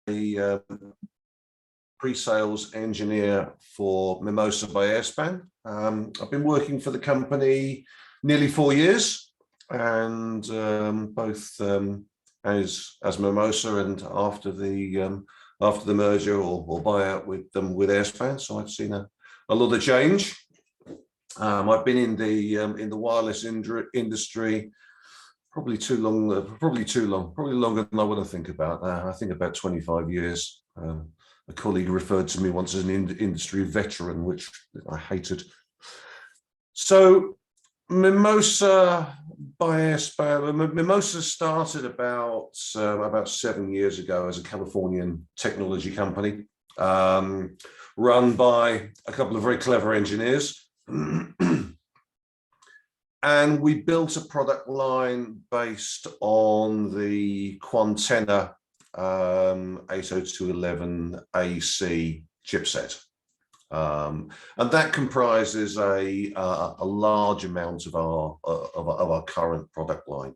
a pre-sales engineer for Mimosa by Airspan. I've been working for the company nearly 4 years, and both as Mimosa and after the merger or buyout with Airspan. So I've seen a lot of change. I've been in the wireless industry probably longer than I want to think about. I think about 25 years. A colleague referred to me once as an industry veteran, which I hated. So Mimosa by Airspan. Mimosa started about 7 years ago as a Californian technology company, run by a couple of very clever engineers. And we built a product line based on the Quantenna 802.11ac chipset. And that comprises a large amount of our current product line.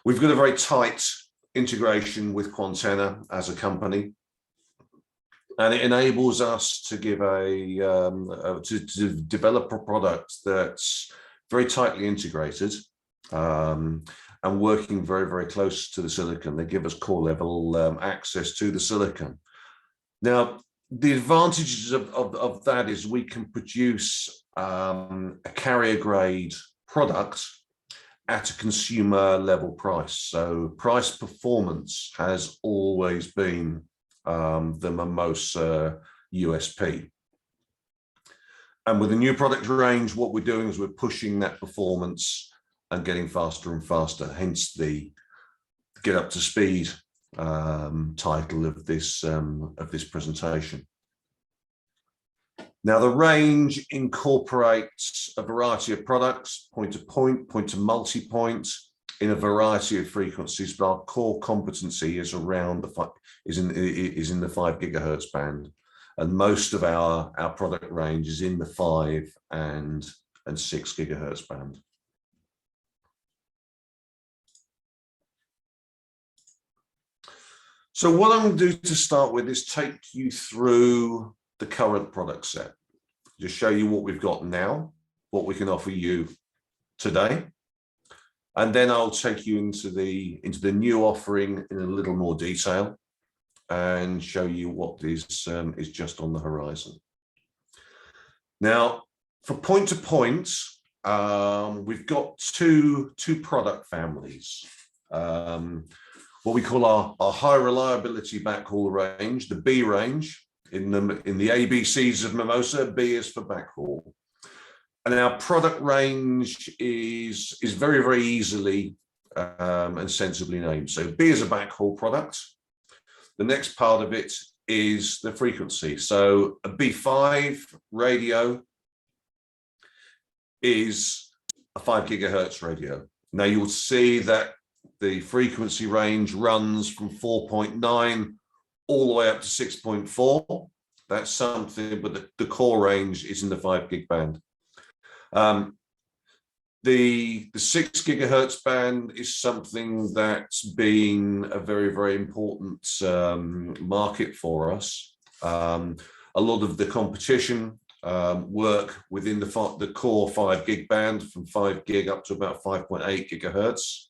We've got a very tight integration with Quantenna as a company, and it enables us to give to develop a product that's very tightly integrated and working very, very close to the silicon. They give us core level access to the silicon. Now, the advantages of that is we can produce a carrier grade product at a consumer level price. So price performance has always been the Mimosa USP. And with the new product range, what we're doing is we're pushing that performance and getting faster and faster, hence the get up to speed title of this presentation. Now, the range incorporates a variety of products, point to point, point to multi-point, in a variety of frequencies, but our core competency is around is in the 5 gigahertz band, and most of our product range is in the 5 and 6 gigahertz band. So what I'm going to do to start with is take you through the current product set, just show you what we've got now, what we can offer you today, and then I'll take you into the new offering in a little more detail and show you what is just on the horizon. Now, for point to point, we've got two product families. What we call our high reliability backhaul range, the B range. In the ABCs of Mimosa, B is for backhaul. And our product range is very, very easily and sensibly named. So B is a backhaul product. The next part of it is the frequency. So a B5 radio is a 5 gigahertz radio. Now you'll see that the frequency range runs from 4.9 all the way up to 6.4. That's something, but the core range is in the 5 gig band. The 6 gigahertz band is something that's been a very, very important market for us. A lot of the competition work within the core 5 gig band, from 5 gig up to about 5.8 gigahertz.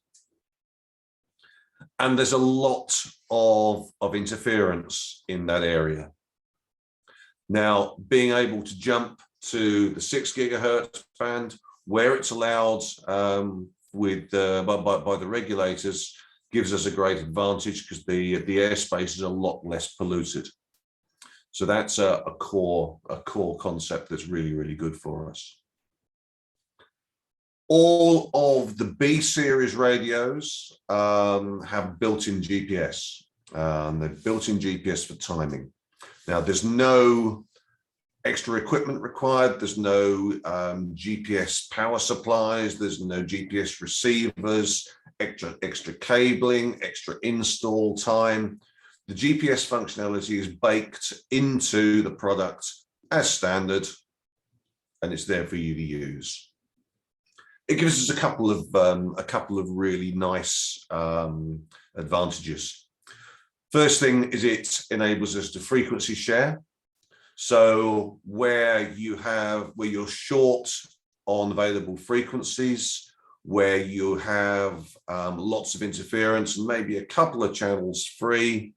And there's a lot of interference in that area. Now, being able to jump to the 6 gigahertz band, where it's allowed by the regulators, gives us a great advantage because the airspace is a lot less polluted. So that's a core concept that's really, really good for us. All of the B series radios have built-in GPS. They've built-in GPS for timing. Now, there's no extra equipment required. There's no GPS power supplies. There's no GPS receivers, extra cabling, extra install time. The GPS functionality is baked into the product as standard, and it's there for you to use. It gives us a couple of really nice advantages. First thing is it enables us to frequency share. So where you're short on available frequencies, where you have lots of interference and maybe a couple of channels free,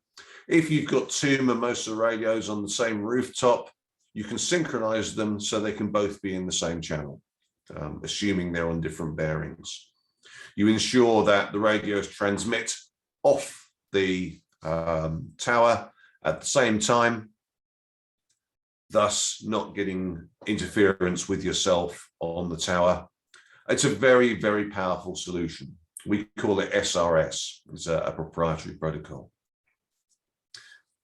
if you've got two Mimosa radios on the same rooftop, you can synchronize them so they can both be in the same channel, assuming they're on different bearings. You ensure that the radios transmit off the tower at the same time, thus not getting interference with yourself on the tower. It's a very, very powerful solution. We call it SRS. It's a proprietary protocol.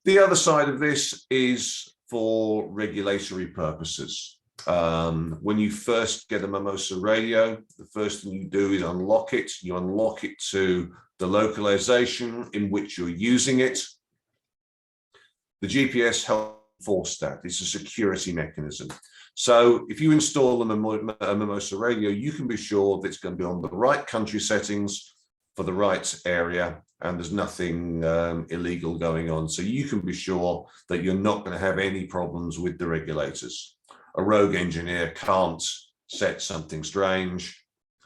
The other side of this is for regulatory purposes. When you first get a Mimosa radio, the first thing you do is unlock it. You unlock it to the localization in which you're using it. The GPS helps enforce that. It's a security mechanism. So if you install a Mimosa radio, you can be sure that it's going to be on the right country settings for the right area, and there's nothing illegal going on. So you can be sure that you're not going to have any problems with the regulators. A rogue engineer can't set something strange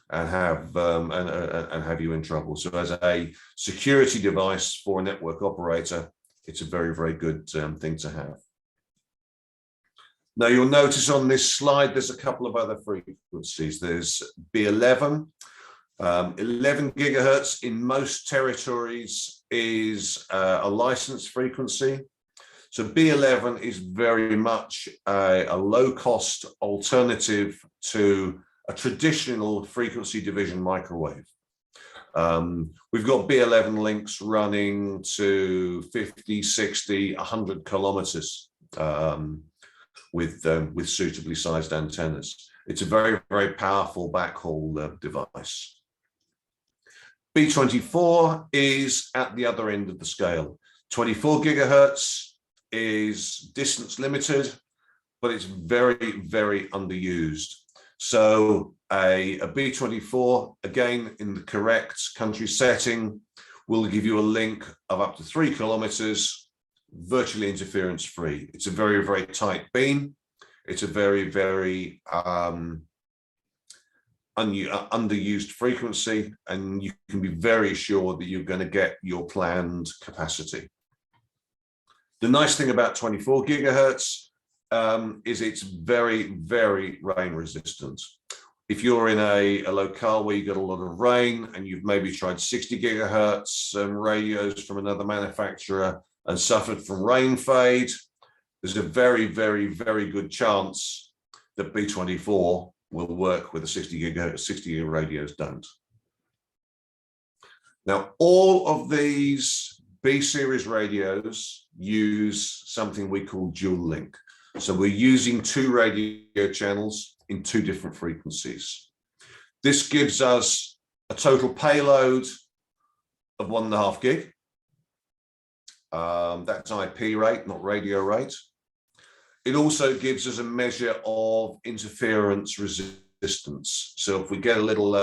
and have you in trouble. So as a security device for a network operator, it's a very, very good thing to have. Now you'll notice on this slide, there's a couple of other frequencies. There's B11, 11 gigahertz in most territories is a licensed frequency. So B11 is very much a low-cost alternative to a traditional frequency division microwave. We've got B11 links running to 50, 60, 100 kilometers with suitably sized antennas. It's a very, very powerful backhaul device. B24 is at the other end of the scale. 24 gigahertz is distance limited, but it's very, very underused. So a B24, again, in the correct country setting, will give you a link of up to 3 kilometers, virtually interference free. It's a very, very tight beam. It's a very, very underused frequency, and you can be very sure that you're going to get your planned capacity. The nice thing about 24 gigahertz is it's very, very rain resistant. If you're in a locale where you get a lot of rain and you've maybe tried 60 gigahertz radios from another manufacturer and suffered from rain fade, there's a very, very, very good chance that B24 will work with the 60 gigahertz radios don't. Now, all of these B series radios use something we call dual link. So we're using two radio channels in two different frequencies. This gives us a total payload of 1.5 gig. That's IP rate, not radio rate. It also gives us a measure of interference resistance. So if we get a little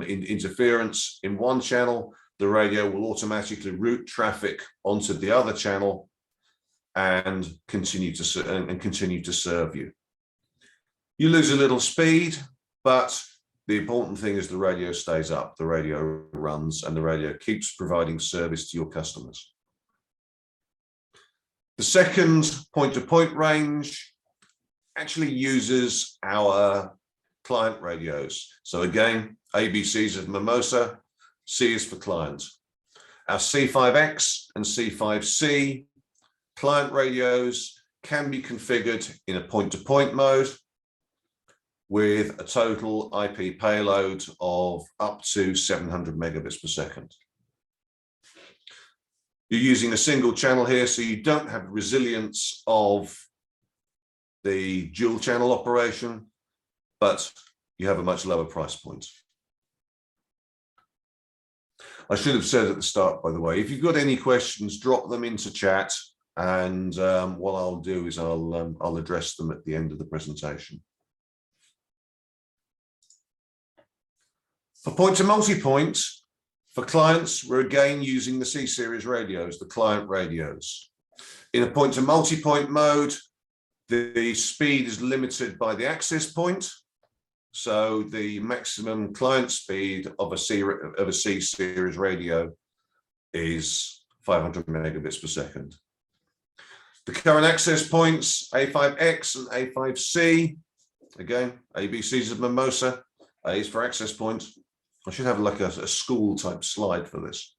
interference in one channel, the radio will automatically route traffic onto the other channel and continue to serve you. You lose a little speed, but the important thing is the radio stays up, the radio runs, and the radio keeps providing service to your customers. The second point-to-point range actually uses our client radios. So again, ABCs of Mimosa, C is for client. Our C5x and C5C client radios can be configured in a point-to-point mode with a total IP payload of up to 700 megabits per second. You're using a single channel here, so you don't have resilience of the dual channel operation, but you have a much lower price point. I should have said at the start, by the way, if you've got any questions, drop them into chat, and what I'll do is I'll address them at the end of the presentation. For point to multi-point, For clients, we're again using the C series radios, the client radios. In a point to multi-point mode, the speed is limited by the access point. So the maximum client speed of a C series radio is 500 megabits per second. The current access points, A5X and A5C, again, ABCs of Mimosa, A is for access point. I should have like a school type slide for this.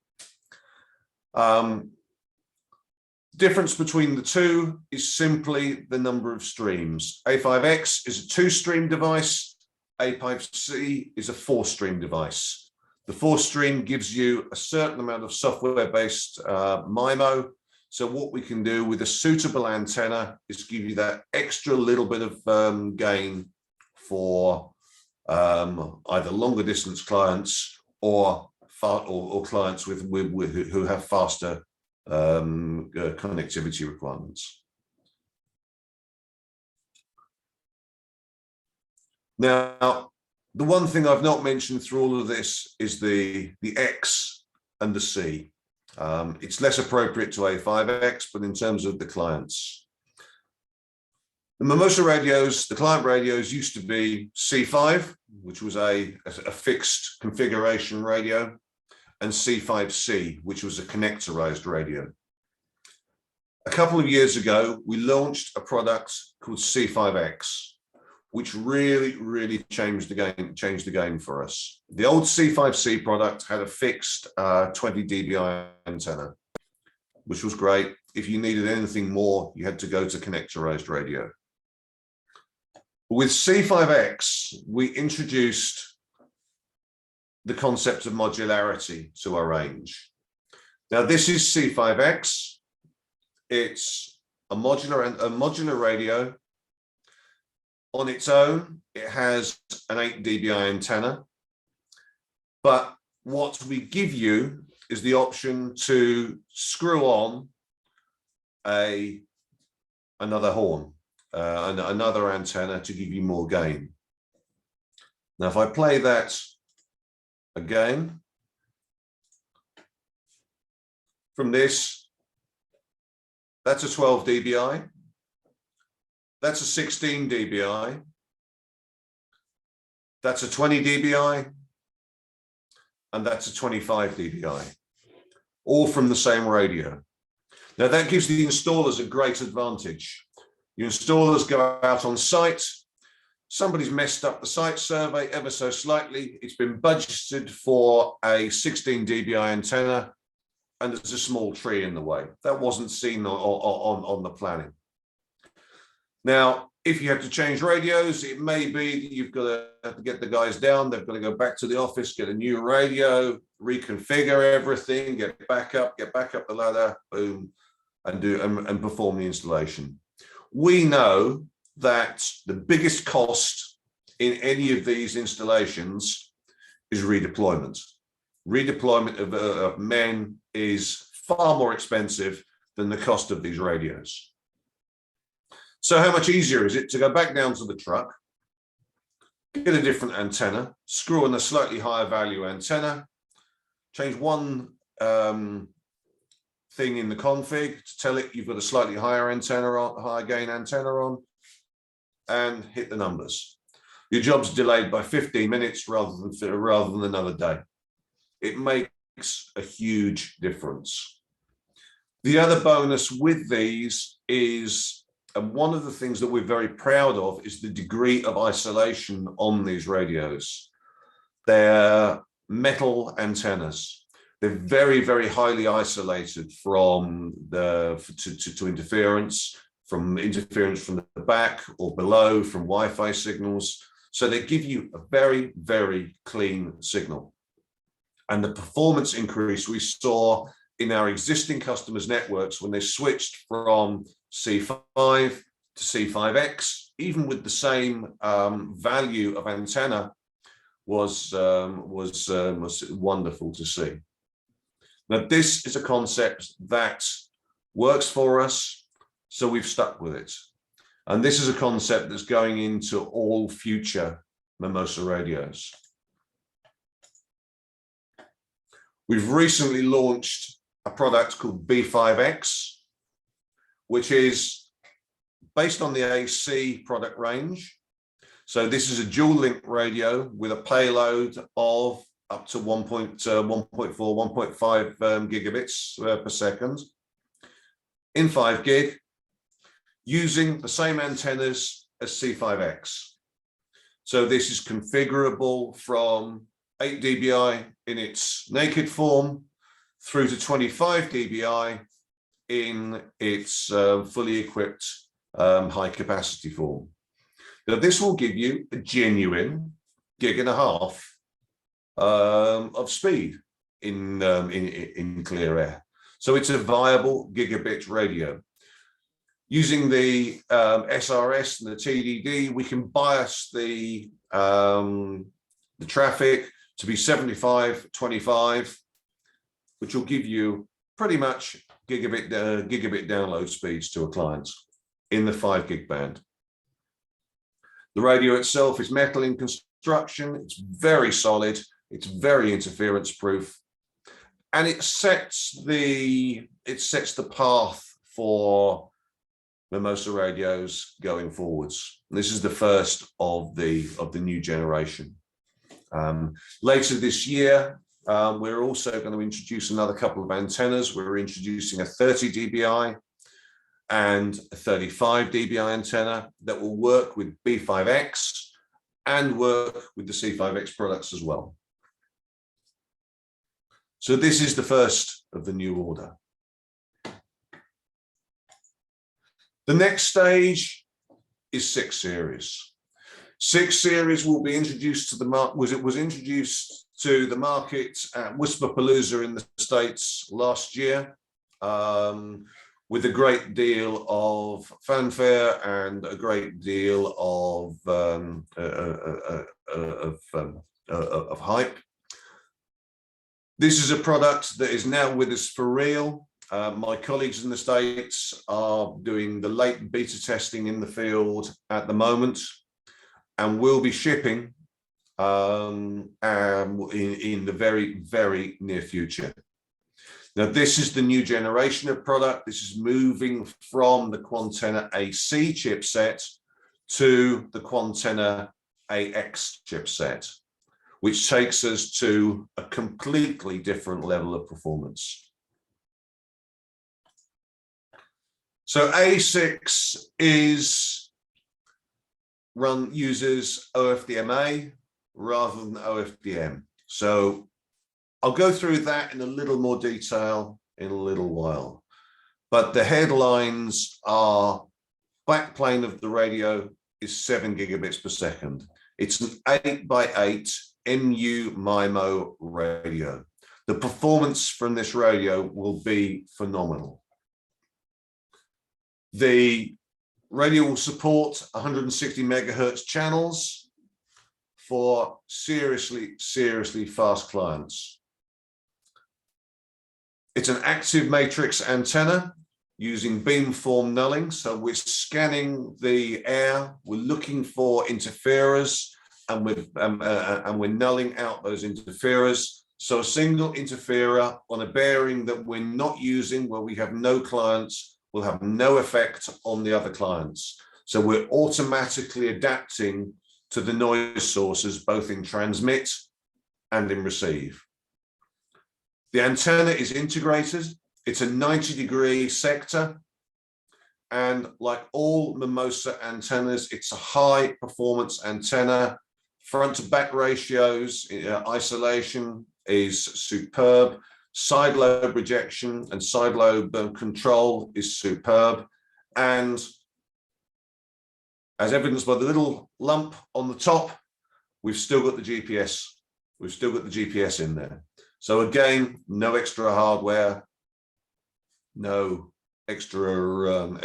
Difference between the two is simply the number of streams. A5X is a 2-stream device. A5C is a 4-stream device. The 4-stream gives you a certain amount of software-based MIMO. So what we can do with a suitable antenna is give you that extra little bit of gain for either longer distance clients or clients who have faster connectivity requirements. Now, the one thing I've not mentioned through all of this is the X and the C. It's less appropriate to A5X, but in terms of the clients. The Mimosa radios, the client radios used to be C5, which was a fixed configuration radio, and C5C, which was a connectorized radio. A couple of years ago, we launched a product called C5X, which really changed the game for us. The old C5C product had a fixed 20 dBi antenna, which was great. If you needed anything more, you had to go to connectorized radio. With C5X, we introduced the concept of modularity to our range. Now, this is C5X. It's a modular radio. On its own, it has an 8 dBi antenna, but what we give you is the option to screw on another horn, another antenna to give you more gain. Now, if I play that again, from this, that's a 12 dBi. That's a 16 dBi. That's a 20 dBi. And that's a 25 dBi, all from the same radio. Now that gives the installers a great advantage. Your installers go out on site. Somebody's messed up the site survey ever so slightly. It's been budgeted for a 16 dBi antenna, and there's a small tree in the way. That wasn't seen on the planning. Now, if you have to change radios, it may be that you've got to have to get the guys down. They've got to go back to the office, get a new radio, reconfigure everything, get back up the ladder, boom, and perform the installation. We know that the biggest cost in any of these installations is redeployment. Redeployment of men is far more expensive than the cost of these radios. So how much easier is it to go back down to the truck, get a different antenna, screw in a slightly higher value antenna, change one thing in the config to tell it you've got a slightly higher antenna on, higher gain antenna on, and hit the numbers. Your job's delayed by 15 minutes rather than another day. It makes a huge difference. The other bonus with these is, and one of the things that we're very proud of, is the degree of isolation on these radios. They're metal antennas. They're very highly isolated from to interference, from the back or below, from Wi-Fi signals. So they give you a very clean signal. And the performance increase we saw in our existing customers' networks when they switched from C5 to C5X, even with the same value of antenna, was wonderful to see. Now, this is a concept that works for us, so we've stuck with it. And this is a concept that's going into all future Mimosa radios. We've recently launched a product called B5X, which is based on the AC product range. So this is a dual link radio with a payload of up to 1.4, 1.5 gigabits per second in 5 gig, using the same antennas as C5X. So this is configurable from 8 dBi in its naked form through to 25 dBi in its fully equipped high capacity form. Now this will give you a genuine 1.5 gig of speed in clear air. So it's a viable gigabit radio. Using the SRS and the TDD, we can bias the traffic to be 75-25, which will give you pretty much gigabit download speeds to a client in the 5 gig band. The radio itself is metal in construction. It's very solid. It's very interference proof, and it sets the path for Mimosa radios going forwards. This is the first of the new generation. Later this year, we're also going to introduce another couple of antennas. We're introducing a 30 dBi and a 35 dBi antenna that will work with B5X and work with the C5X products as well. So this is the first of the new order. The next stage is 6 series. 6 series will be introduced to the market. Was introduced to the market at Whisperpalooza in the States last year, with a great deal of fanfare and a great deal of hype. This is a product that is now with us for real. My colleagues in the States are doing the latent beta testing in the field at the moment, and will be shipping in the very, very near future. Now, this is the new generation of product. This is moving from the Quantenna AC chipset to the Quantenna AX chipset, which takes us to a completely different level of performance. So A6 uses OFDMA rather than OFDM. So I'll go through that in a little more detail in a little while. But the headlines are: backplane of the radio is 7 gigabits per second. It's an 8x8 MU MIMO radio. The performance from this radio will be phenomenal. The radio will support 160 megahertz channels for seriously fast clients. It's an active matrix antenna using beamform nulling. So we're scanning the air, we're looking for interferers, and we're nulling out those interferers. So a single interferer on a bearing that we're not using, where we have no clients, will have no effect on the other clients. So we're automatically adapting to the noise sources, both in transmit and in receive. The antenna is integrated. It's a 90-degree sector. And like all Mimosa antennas, it's a high performance antenna. Front to back ratios, isolation is superb. Side lobe rejection and side lobe control is superb. And as evidenced by the little lump on the top, we've still got the GPS. We've still got the GPS in there. So again, no extra hardware, no extra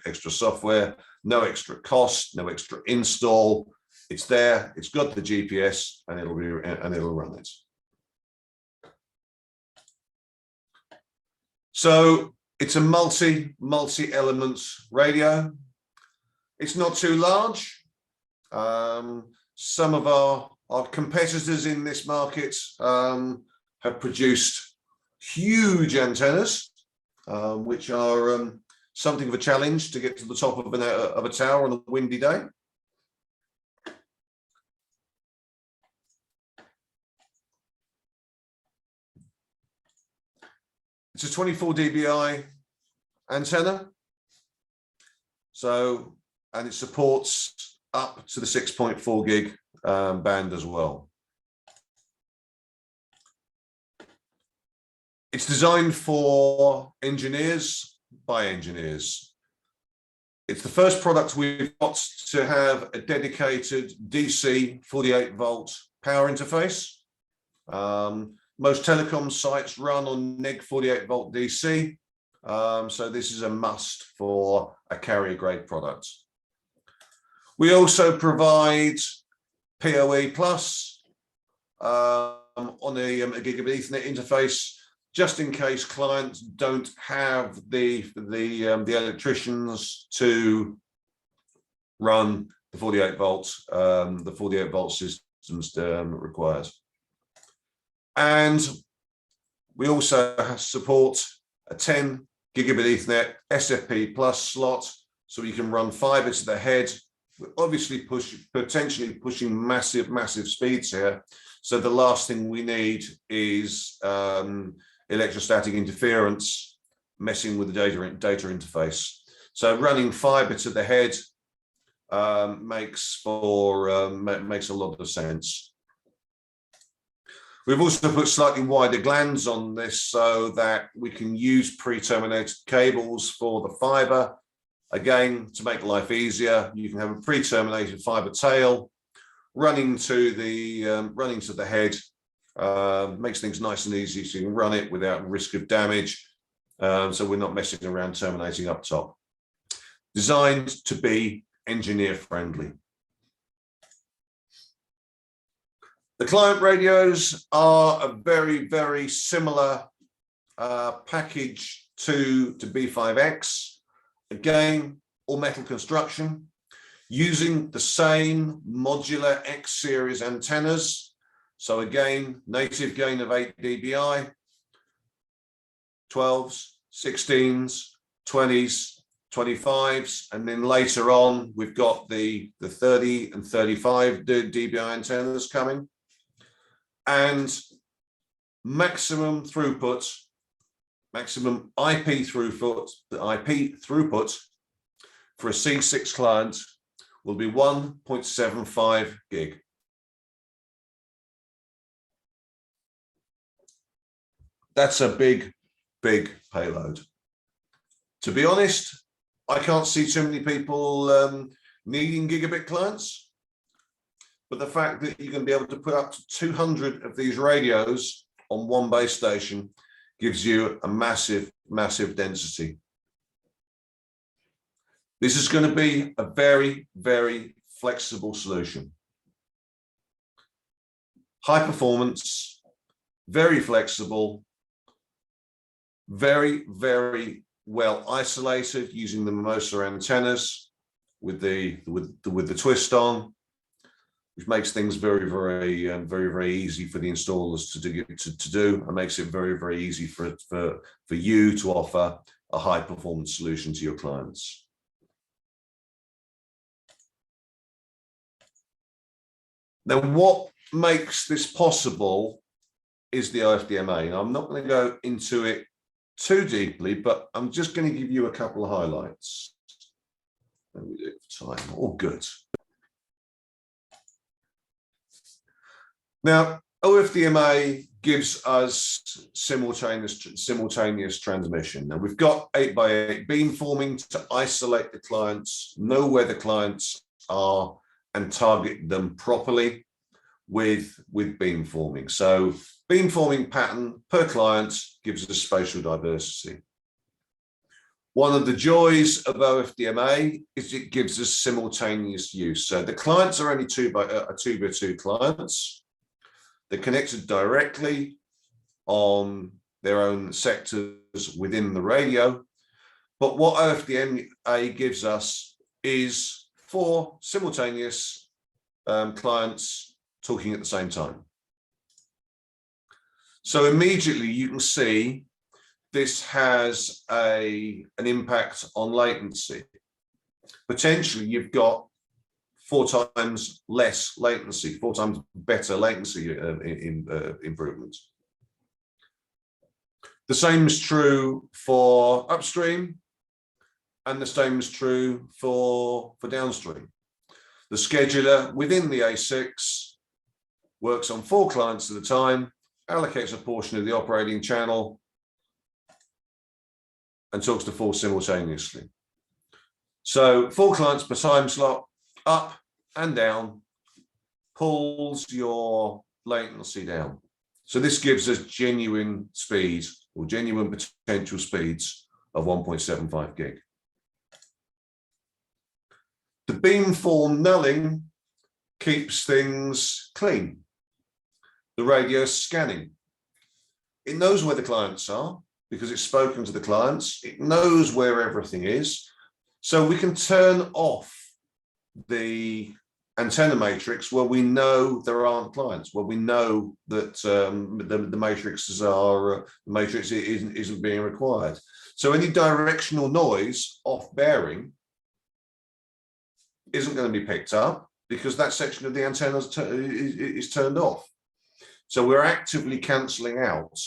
extra software, no extra cost, no extra install. It's there. It's got the GPS, and it'll run it. So it's a multi-element radio. It's not too large. Some of our competitors in this market have produced huge antennas, which are something of a challenge to get to the top of a tower on a windy day. It's a 24 dBi antenna. So, and it supports up to the 6.4 gig band as well. It's designed for engineers by engineers. It's the first product we've got to have a dedicated DC 48 volt power interface. Most telecom sites run on neg 48 volt DC. So this is a must for a carrier grade product. We also provide PoE plus on a gigabit Ethernet interface, just in case clients don't have the electricians to run the 48 volts, the 48 volt systems requires. And we also support a 10 gigabit Ethernet SFP plus slot, so you can run fiber to the head. We're obviously potentially pushing massive speeds here. So the last thing we need is electrostatic interference messing with the data interface. So running fiber to the head makes a lot of sense. We've also put slightly wider glands on this so that we can use pre-terminated cables for the fiber. Again, to make life easier, you can have a pre-terminated fiber tail running to the head. Makes things nice and easy, so you can run it without risk of damage. So we're not messing around terminating up top. Designed to be engineer friendly. The client radios are a very similar package to B5X. Again, all metal construction, using the same modular X series antennas. So again, native gain of 8 dBi, 12s, 16s, 20s, 25s, and then later on we've got the 30 and 35 dBi antennas coming. And maximum throughput, maximum IP throughput for a C6 client will be 1.75 gig. That's a big payload. To be honest, I can't see too many people needing gigabit clients. But the fact that you're going to be able to put up to 200 of these radios on one base station gives you a massive density. This is going to be a very flexible solution. High performance, very flexible, very well isolated using the Mimosa antennas with the twist on, which makes things very easy for the installers to do, and makes it very easy for you to offer a high performance solution to your clients. Now, what makes this possible is the OFDMA. Now, I'm not going to go into it too deeply, but I'm just going to give you a couple of highlights. Let me do it for time. All good. Now, OFDMA gives us simultaneous transmission. Now, we've got 8x8 beamforming to isolate the clients, know where the clients are, and target them properly with beamforming. So beamforming pattern per client gives us spatial diversity. One of the joys of OFDMA is it gives us simultaneous use. So the clients are only 2x2 clients. They're connected directly on their own sectors within the radio. But what OFDMA gives us is 4 simultaneous clients talking at the same time. So immediately you can see this has an impact on latency. Potentially you've got 4 times less latency, 4 times better latency improvements. The same is true for upstream, and the same is true for downstream. The scheduler within the ASICs works on 4 clients at a time, allocates a portion of the operating channel, and talks to 4 simultaneously. So 4 clients per time slot, up and down, pulls your latency down. So this gives us genuine speed or genuine potential speeds of 1.75 gig. The beamform nulling keeps things clean. The radio is scanning. It knows where the clients are because it's spoken to the clients. It knows where everything is. So we can turn off the antenna matrix where we know there aren't clients, where we know that the matrix isn't being required. So any directional noise off bearing isn't going to be picked up because that section of the antenna is turned off. So we're actively cancelling out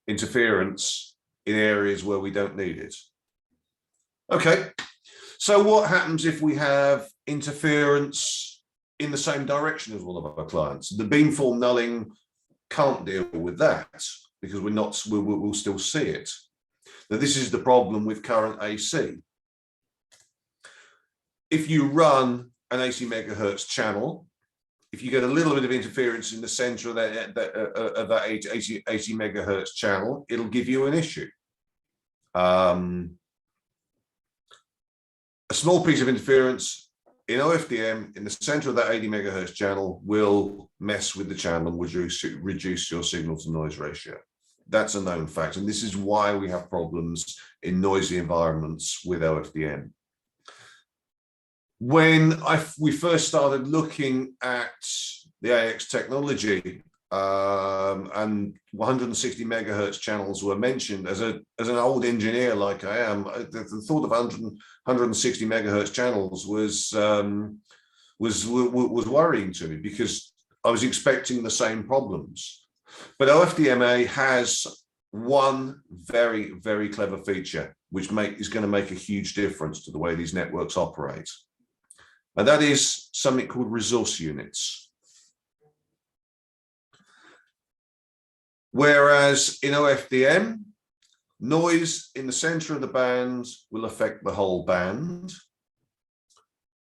interference in areas where we don't need it. Okay, so what happens if we have interference in the same direction as one of our clients? The beamform nulling can't deal with that because we'll still see it. Now, this is the problem with current AC. If you run an 80 megahertz channel, if you get a little bit of interference in the center of that 80 megahertz channel, it'll give you an issue. A small piece of interference in OFDM in the center of that 80 megahertz channel will mess with the channel and reduce your signal to noise ratio. That's a known fact. And this is why we have problems in noisy environments with OFDM. When we first started looking at the AX technology, and 160 megahertz channels were mentioned, as an old engineer like I am, the thought of 160 megahertz channels was worrying to me because I was expecting the same problems. But OFDMA has one very, very clever feature which is going to make a huge difference to the way these networks operate. And that is something called resource units. Whereas in OFDM, noise in the center of the band will affect the whole band.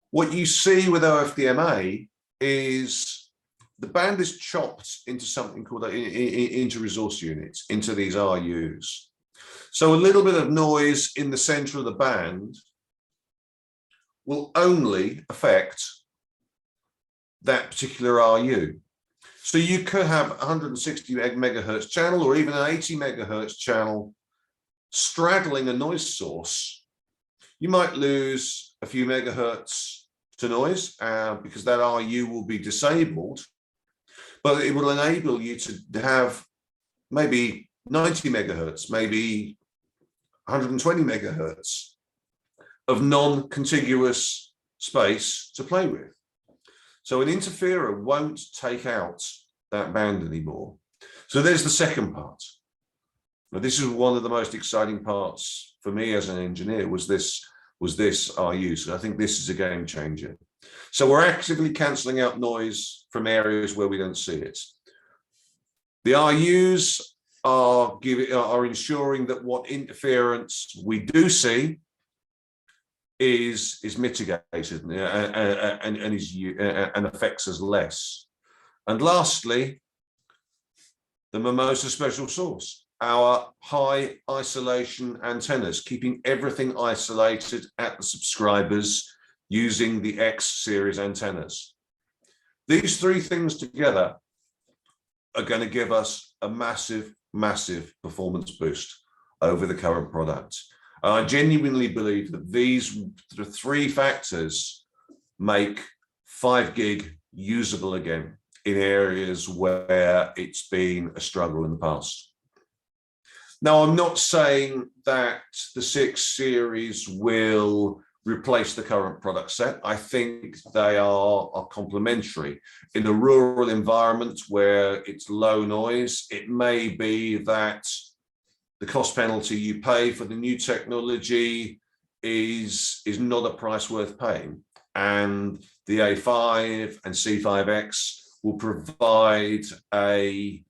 What you see with OFDMA is the band is chopped into something called into resource units, into these RUs. So a little bit of noise in the center of the band will only affect that particular RU. So you could have a 160 megahertz channel or even an 80 megahertz channel straddling a noise source. You might lose a few megahertz to noise because that RU will be disabled, but it will enable you to have maybe 90 megahertz, maybe 120 megahertz of non-contiguous space to play with. So an interferer won't take out that band anymore. So there's the second part. Now, this is one of the most exciting parts for me as an engineer was this RU. So I think this is a game changer. So we're actively cancelling out noise from areas where we don't see it. The RUs are ensuring that what interference we do see is mitigated and affects us less. And lastly, the Mimosa special source, our high isolation antennas, keeping everything isolated at the subscribers using the X series antennas. These 3 things together are going to give us a massive, massive performance boost over the current product. And I genuinely believe that these 3 factors make 5 gig usable again. in areas where it's been a struggle in the past. Now, I'm not saying that the 6 series will replace the current product set. I think they are complementary. In a rural environment where it's low noise, it may be that the cost penalty you pay for the new technology is not a price worth paying. And the A5 and C5x will provide a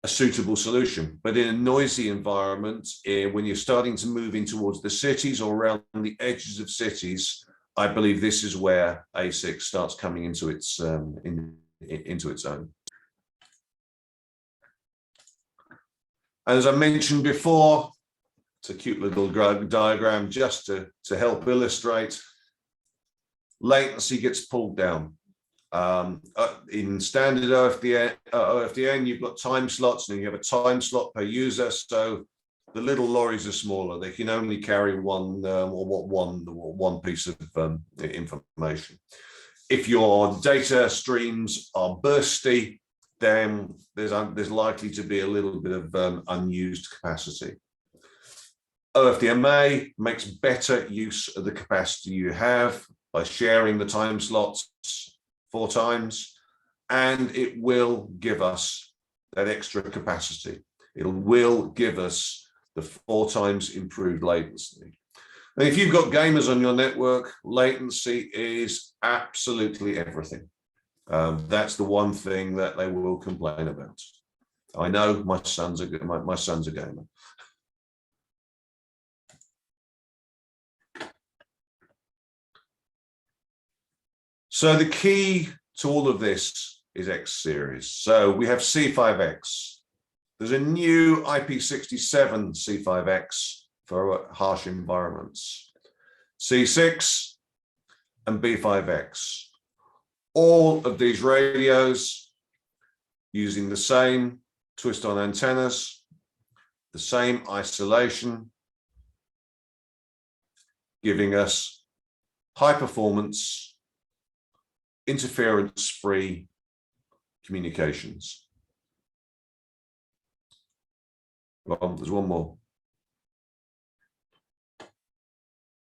suitable solution. But in a noisy environment, when you're starting to move in towards the cities or around the edges of cities, I believe this is where A6 starts coming into its into its own. And as I mentioned before, it's a cute little diagram just to help illustrate. Latency gets pulled down. In standard OFDM, you've got time slots, and you have a time slot per user. So the little lorries are smaller; they can only carry one piece of information. If your data streams are bursty, then there's likely to be a little bit of unused capacity. OFDMA makes better use of the capacity you have by sharing the time slots 4 times, and it will give us that extra capacity. It will give us the 4 times improved latency. And if you've got gamers on your network, latency is absolutely everything. That's the one thing that they will complain about. I know my son's a gamer. So the key to all of this is X series. So we have C5x. There's a new IP67 C5x for harsh environments. C6 and B5x. All of these radios using the same twist-on antennas, the same isolation, giving us high performance, interference-free communications. Well, there's one more.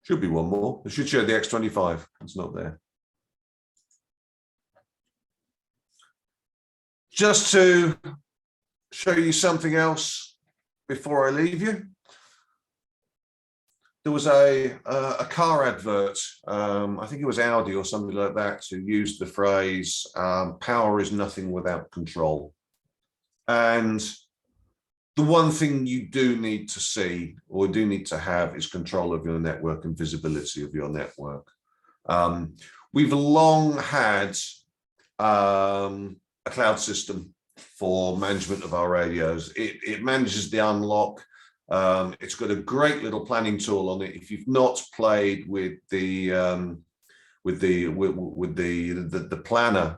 Should be one more. It should show the X25. It's not there. Just to show you something else before I leave you. There was a car advert, I think it was Audi or something like that, who used the phrase, power is nothing without control. And the one thing you do need to see or do need to have is control of your network and visibility of your network. We've long had a cloud system for management of our radios. It manages the unlock. It's got a great little planning tool on it. If you've not played with the planner,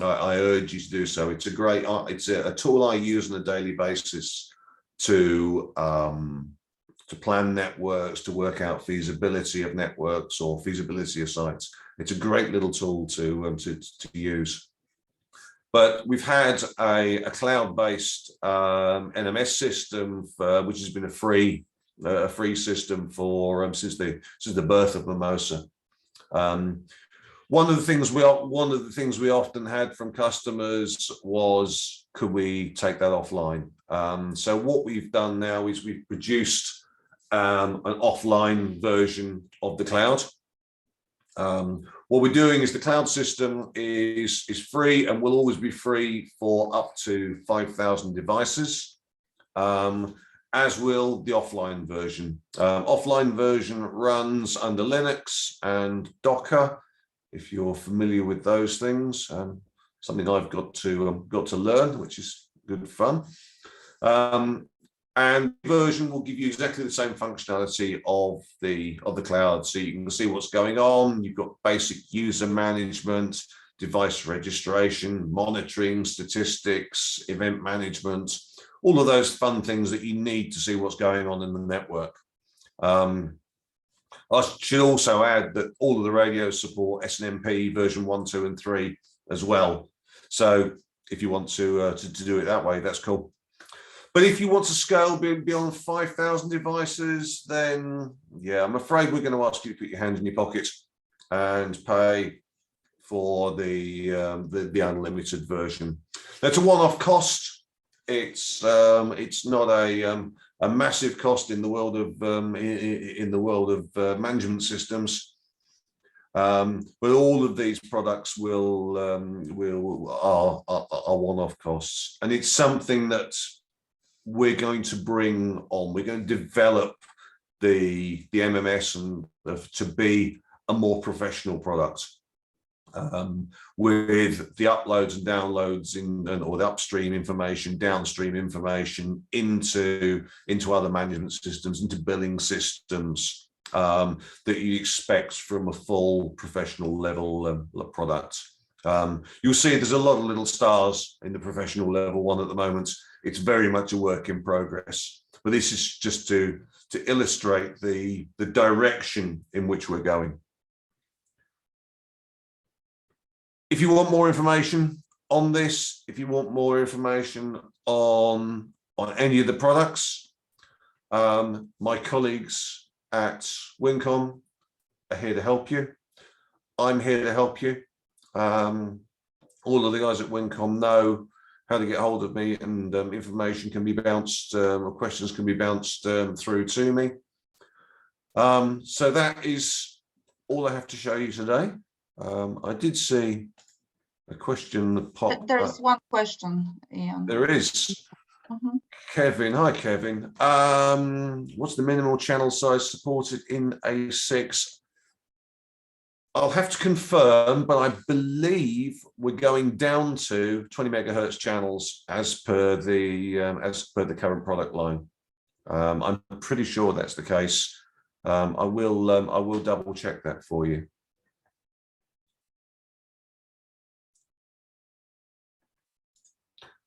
I urge you to do so. It's a great, it's a tool I use on a daily basis to plan networks, to work out feasibility of networks or feasibility of sites. It's a great little tool to use. But we've had a cloud-based NMS system which has been a free system for since the birth of Mimosa. One of the things we often had from customers was, could we take that offline? So what we've done now is we've produced an offline version of the cloud. What we're doing is the cloud system is free and will always be free for up to 5,000 devices, as will the offline version. Offline version runs under Linux and Docker, if you're familiar with those things. Something I've got to learn, which is good fun. And version will give you exactly the same functionality of the cloud, so you can see what's going on. You've got basic user management, device registration, monitoring, statistics, event management, all of those fun things that you need to see what's going on in the network. I should also add that all of the radios support SNMP version 1, 2, and 3, as well. So if you want to do it that way, that's cool. But if you want to scale beyond 5,000 devices, then yeah, I'm afraid we're going to ask you to put your hand in your pockets and pay for the unlimited version. That's a one-off cost. It's not a massive cost in the world of management systems, but all of these products are one-off costs, and it's something that we're going to bring on. We're going to develop the MMS and to be a more professional product, with the uploads and downloads or the upstream information, downstream information into other management systems, into billing systems, that you expect from a full professional level product. You'll see there's a lot of little stars in the professional level one at the moment. It's very much a work in progress, but this is just to illustrate the direction in which we're going. If you want more information on this, if you want more information on any of the products, my colleagues at Wincom are here to help you. I'm here to help you. All of the guys at Wincom know how to get hold of me, and information can be bounced, or questions can be bounced through to me. So that is all I have to show you today. I did see a question that popped up. There's one question, Ian. There is. Kevin, hi Kevin. What's the minimal channel size supported in A6? I'll have to confirm, but I believe we're going down to 20 megahertz channels as per the current product line. I'm pretty sure that's the case. I will double check that for you.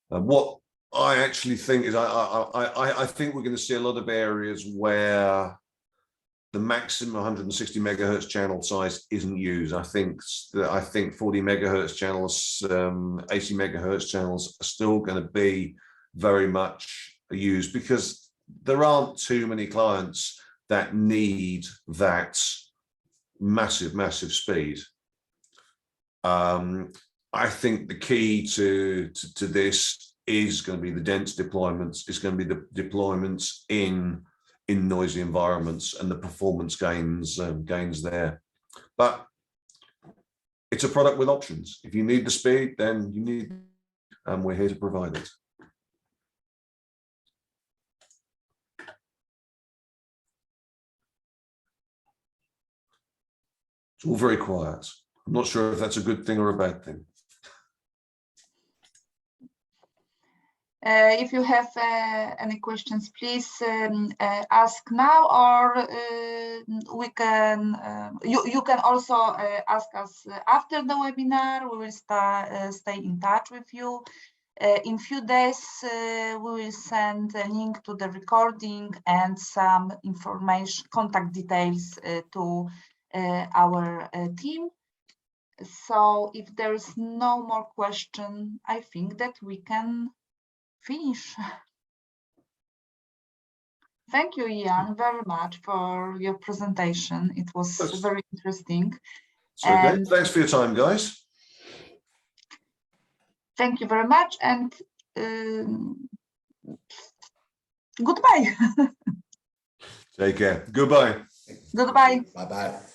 What I actually think is I think we're going to see a lot of areas where the maximum 160 megahertz channel size isn't used. I think 40 megahertz channels, 80 megahertz channels are still going to be very much used, because there aren't too many clients that need that massive speed. I think the key to this is going to be the dense deployments. It's going to be the deployments in noisy environments and the performance gains there. But it's a product with options. If you need the speed, then you need, and we're here to provide it. It's all very quiet. I'm not sure if that's a good thing or a bad thing. If you have any questions, please ask now, or we can. You can also ask us after the webinar. We will stay in touch with you. In few days, we will send a link to the recording and some information, contact details to our team. So if there is no more question, I think that we can finish. Thank you, Ian, very much for your presentation. It was very interesting. Okay. Thanks for your time, guys. Thank you very much, and goodbye. Take care. Goodbye. Goodbye. Bye-bye.